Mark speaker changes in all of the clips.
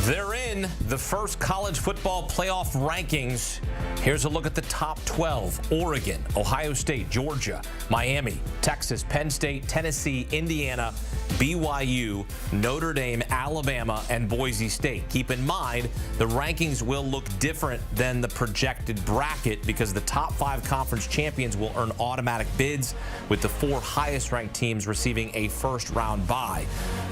Speaker 1: They're in the first college football playoff rankings. Here's a look at the top 12. Oregon, Ohio State, Georgia, Miami, Texas, Penn State, Tennessee, Indiana, BYU, Notre Dame, Alabama, and Boise State. Keep in mind, the rankings will look different than the projected bracket because the top 5 conference champions will earn automatic bids, with the 4 highest-ranked teams receiving a first-round bye.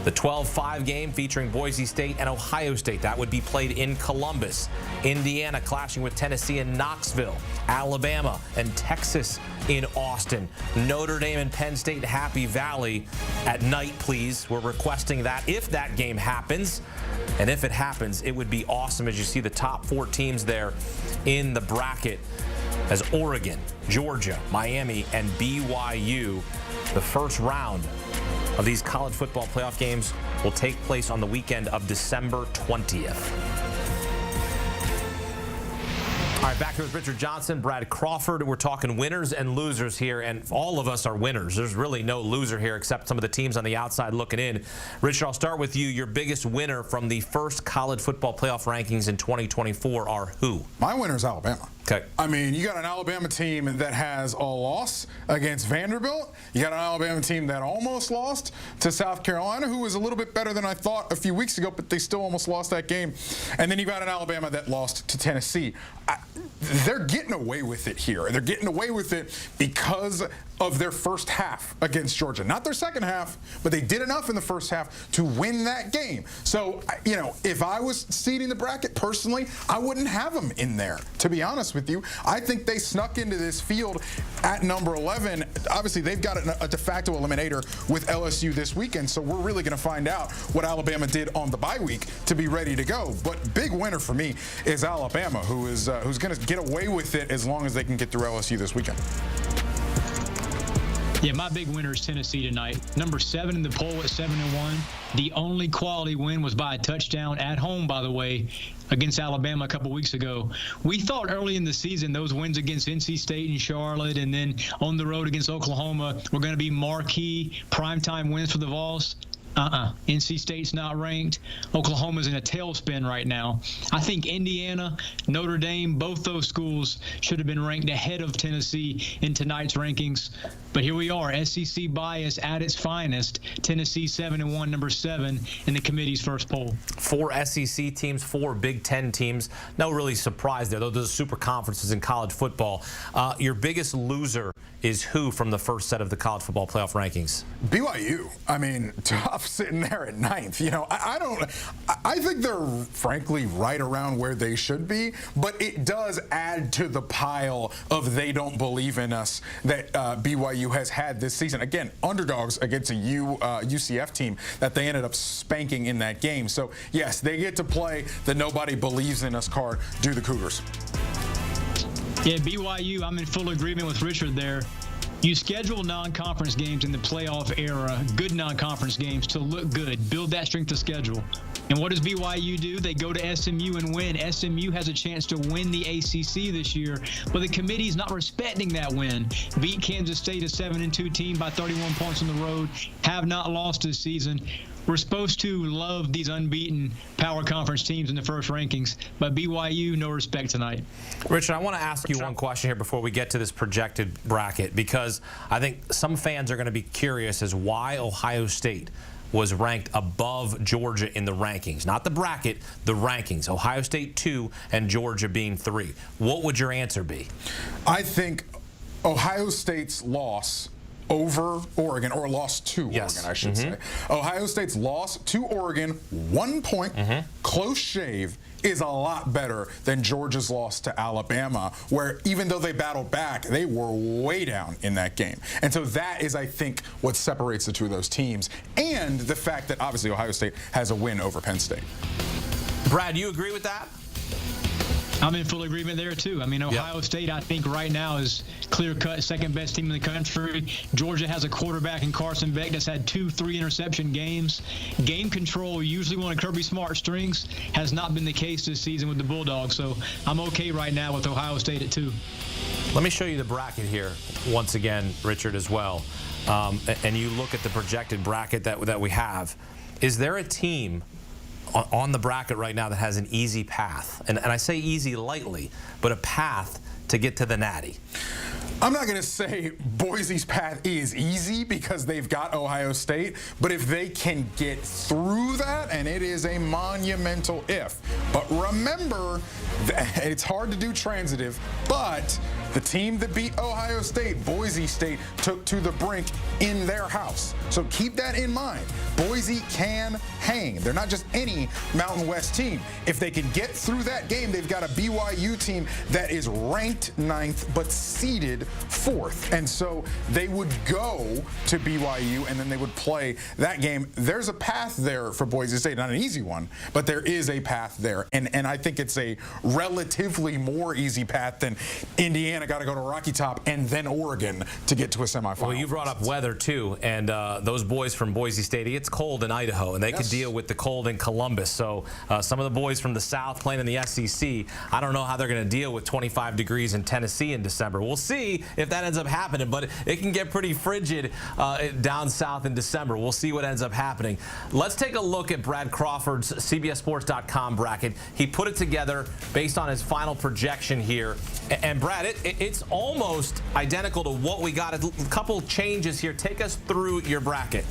Speaker 1: The 12-5 game featuring Boise State and Ohio State, that would be played in Columbus. Indiana clashing with Tennessee in Knoxville. Alabama and Texas in Austin. Notre Dame and Penn State, Happy Valley. At night, please. We're requesting that if that game happens. And if it happens, it would be awesome as you see the top 4 teams there in the bracket as Oregon, Georgia, Miami, and BYU. The first round of these college football playoff games will take place on the weekend of December 20th. All right, back here with Richard Johnson, Brad Crawford. We're talking winners and losers here, and all of us are winners. There's really no loser here except some of the teams on the outside looking in. Richard, I'll start with you. Your biggest winner from the first college football playoff rankings in 2024 are who?
Speaker 2: My winner is Alabama.
Speaker 1: Okay.
Speaker 2: I mean, you got an Alabama team that has a loss against Vanderbilt. You got an Alabama team that almost lost to South Carolina, who was a little bit better than I thought a few weeks ago, but they still almost lost that game. And then you got an Alabama that lost to Tennessee. They're getting away with it here. They're getting away with it because of their first half against Georgia. Not their second half, but they did enough in the first half to win that game. So, you know, if I was seeding the bracket personally, I wouldn't have them in there, to be honest with you. I think they snuck into this field at number 11. Obviously, they've got a de facto eliminator with LSU this weekend, so we're really going to find out what Alabama did on the bye week to be ready to go. But big winner for me is Alabama, who's going to get away with it as long as they can get through LSU this weekend.
Speaker 3: Yeah, my big winner is Tennessee tonight. Number 7 in the poll at 7-1. The only quality win was by a touchdown at home, by the way, against Alabama a couple weeks ago. We thought early in the season those wins against NC State and Charlotte and then on the road against Oklahoma were going to be marquee primetime wins for the Vols. NC State's not ranked. Oklahoma's in a tailspin right now. I think Indiana, Notre Dame, both those schools should have been ranked ahead of Tennessee in tonight's rankings. But here we are, SEC bias at its finest. Tennessee 7-1, number 7 in the committee's first poll.
Speaker 1: 4 SEC teams, 4 Big Ten teams. No really surprise there. Those are super conferences in college football. Your biggest loser is who from the first set of the college football playoff rankings?
Speaker 2: BYU. I mean, tough sitting there at 9th. You know, I think they're frankly right around where they should be, but it does add to the pile of they don't believe in us that BYU has had this season. Again, underdogs against a UCF team that they ended up spanking in that game. So, yes, they get to play the nobody believes in us card. Do the Cougars.
Speaker 3: Yeah, BYU, I'm in full agreement with Richard there. You schedule non-conference games in the playoff era, good non-conference games, to look good, build that strength of schedule. And what does BYU do? They go to SMU and win. SMU has a chance to win the ACC this year, but the committee's not respecting that win. Beat Kansas State, a 7-2 team, by 31 points on the road, have not lost this season. We're supposed to love these unbeaten power conference teams in the first rankings, but BYU, no respect tonight.
Speaker 1: Richard, I want to ask you one question here before we get to this projected bracket, because I think some fans are going to be curious as why Ohio State was ranked above Georgia in the rankings. Not the bracket, the rankings. Ohio State 2 and Georgia being 3. What would your answer be?
Speaker 2: I think Ohio State's loss over Oregon, or loss to Oregon, I should say. Ohio State's loss to Oregon, 1 point, close shave, is a lot better than Georgia's loss to Alabama, where even though they battled back, they were way down in that game. And so that is, I think, what separates the two of those teams, and the fact that obviously Ohio State has a win over Penn State.
Speaker 1: Brad, do you agree with that?
Speaker 3: I'm in full agreement there, too. I mean, Ohio State, I think, right now is clear-cut second-best team in the country. Georgia has a quarterback in Carson Beck that's had 2 3-interception games. Game control, usually one of Kirby Smart's strengths, has not been the case this season with the Bulldogs. So I'm okay right now with Ohio State at 2.
Speaker 1: Let me show you the bracket here once again, Richard, as well. And you look at the projected bracket that we have. Is there a team on the bracket right now that has an easy path. And I say easy lightly, but a path to get to the Natty.
Speaker 2: I'm not going to say Boise's path is easy because they've got Ohio State, but if they can get through that, and it is a monumental if. But remember, it's hard to do transitive, but the team that beat Ohio State, Boise State, took to the brink in their house. So keep that in mind. Boise can hang. They're not just any Mountain West team. If they can get through that game, they've got a BYU team that is ranked 9th but seeded 4th. And so they would go to BYU and then they would play that game. There's a path there for Boise State, not an easy one, but there is a path there. And I think it's a relatively more easy path than Indiana got to go to Rocky Top and then Oregon to get to a semifinal.
Speaker 1: Well, you brought up weather too, and those boys from Boise State, it gets cold in Idaho, and they could deal with the cold in Columbus. So some of the boys from the South playing in the SEC, I don't know how they're going to deal with 25 degrees in Tennessee in December. We'll see if that ends up happening, but it can get pretty frigid down south in December. We'll see what ends up happening. Let's take a look at Brad Crawford's CBSSports.com bracket. He put it together based on his final projection here. And Brad, it's almost identical to what we got. A couple changes here. Take us through your bracket.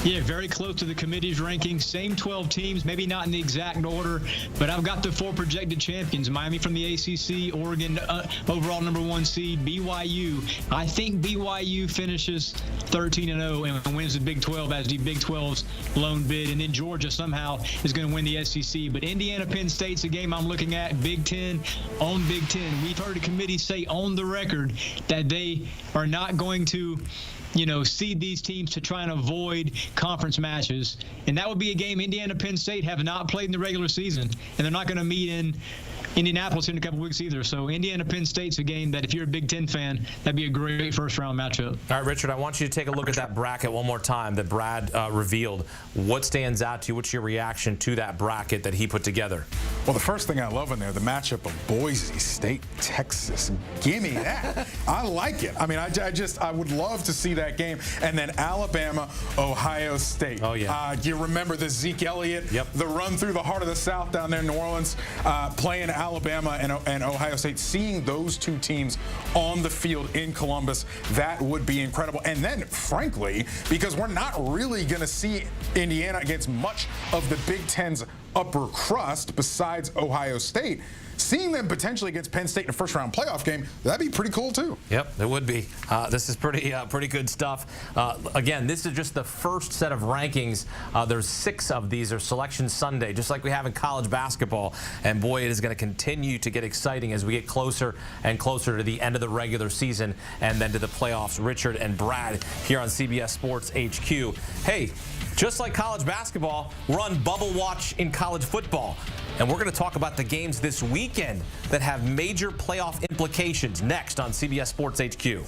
Speaker 3: Yeah, very close to the committee's rankings. Same 12 teams, maybe not in the exact order, but I've got the 4 projected champions. Miami from the ACC, Oregon overall #1 seed, BYU. I think BYU finishes 13-0 and wins the Big 12 as the Big 12's lone bid. And then Georgia somehow is going to win the SEC. But Indiana, Penn State's a game I'm looking at. Big 10 on Big 10. We've heard the committee say on the record that they are not going to seed these teams to try and avoid conference matches. And that would be a game Indiana, Penn State have not played in the regular season. And they're not going to meet in Indianapolis in a couple weeks either. So Indiana, Penn State's a game that if you're a Big 10 fan, that'd be a great first-round matchup.
Speaker 1: All right, Richard, I want you to take a look at that bracket one more time that Brad revealed. What stands out to you? What's your reaction to that bracket that he put together?
Speaker 2: Well, the first thing I love in there, the matchup of Boise State, Texas. Give me that. I like it. I mean, I would love to see that game. And then Alabama, Ohio State.
Speaker 1: Oh, yeah.
Speaker 2: You remember the Zeke Elliott, the run through the heart of the South down there in New Orleans, playing Alabama and Ohio State. Seeing those two teams on the field in Columbus, that would be incredible. And then, frankly, because we're not really going to see Indiana against much of the Big Ten's upper crust besides Ohio State, seeing them potentially against Penn State in a first-round playoff game, that'd be pretty cool, too.
Speaker 1: Yep, it would be. This is pretty good stuff. Again, this is just the first set of rankings. There's 6 of these are Selection Sunday, just like we have in college basketball. And, boy, it is going to continue to get exciting as we get closer and closer to the end of the regular season and then to the playoffs. Richard and Brad here on CBS Sports HQ. Hey, just like college basketball, we're on Bubble Watch in college football. And we're going to talk about the games this weekend that have major playoff implications next on CBS Sports HQ.